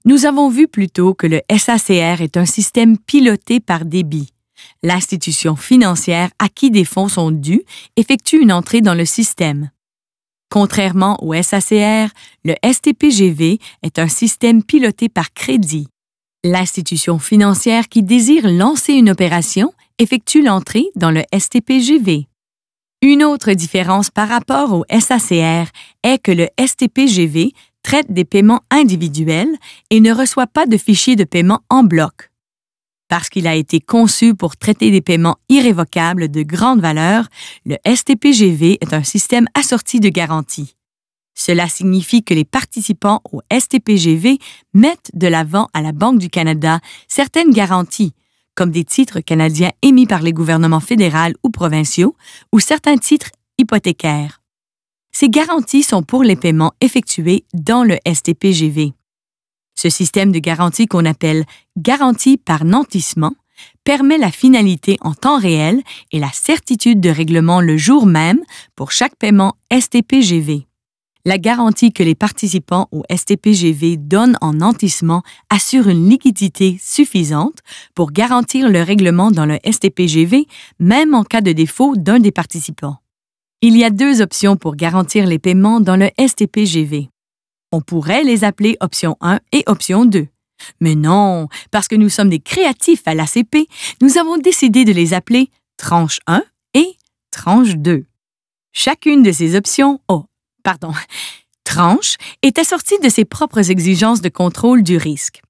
Nous avons vu plus tôt que le SACR est un système piloté par débit. L'institution financière à qui des fonds sont dus effectue une entrée dans le système. Contrairement au SACR, le STPGV est un système piloté par crédit. L'institution financière qui désire lancer une opération effectue l'entrée dans le STPGV. Une autre différence par rapport au SACR est que le STPGV traite des paiements individuels et ne reçoit pas de fichiers de paiement en bloc. Parce qu'il a été conçu pour traiter des paiements irrévocables de grande valeur, le STPGV est un système assorti de garanties. Cela signifie que les participants au STPGV mettent de l'avant à la Banque du Canada certaines garanties, comme des titres canadiens émis par les gouvernements fédéraux ou provinciaux ou certains titres hypothécaires. Ces garanties sont pour les paiements effectués dans le STPGV. Ce système de garantie qu'on appelle « garantie par nantissement » permet la finalité en temps réel et la certitude de règlement le jour même pour chaque paiement STPGV. La garantie que les participants au STPGV donnent en nantissement assure une liquidité suffisante pour garantir le règlement dans le STPGV, même en cas de défaut d'un des participants. Il y a deux options pour garantir les paiements dans le STPGV. On pourrait les appeler option 1 et option 2. Mais non, parce que nous sommes des créatifs à l'ACP, nous avons décidé de les appeler tranche 1 et tranche 2. Chacune de ces options, tranche, est assortie de ses propres exigences de contrôle du risque.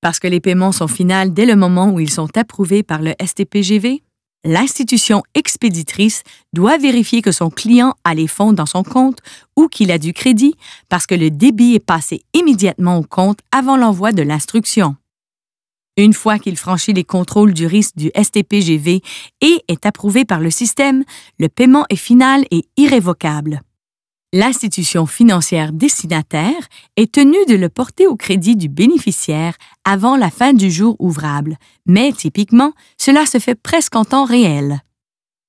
Parce que les paiements sont finaux dès le moment où ils sont approuvés par le STPGV, l'institution expéditrice doit vérifier que son client a les fonds dans son compte ou qu'il a du crédit parce que le débit est passé immédiatement au compte avant l'envoi de l'instruction. Une fois qu'il franchit les contrôles du risque du STPGV et est approuvé par le système, le paiement est final et irrévocable. L'institution financière destinataire est tenue de le porter au crédit du bénéficiaire avant la fin du jour ouvrable, mais typiquement, cela se fait presque en temps réel.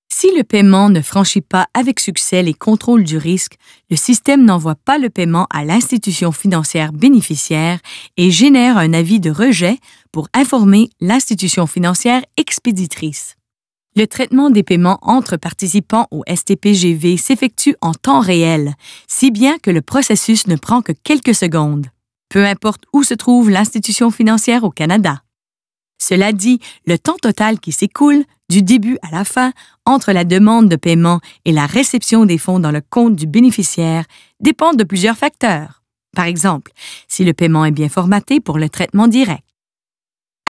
Si le paiement ne franchit pas avec succès les contrôles du risque, le système n'envoie pas le paiement à l'institution financière bénéficiaire et génère un avis de rejet pour informer l'institution financière expéditrice. Le traitement des paiements entre participants au STPGV s'effectue en temps réel, si bien que le processus ne prend que quelques secondes, peu importe où se trouve l'institution financière au Canada. Cela dit, le temps total qui s'écoule, du début à la fin, entre la demande de paiement et la réception des fonds dans le compte du bénéficiaire, dépend de plusieurs facteurs. Par exemple, si le paiement est bien formaté pour le traitement direct,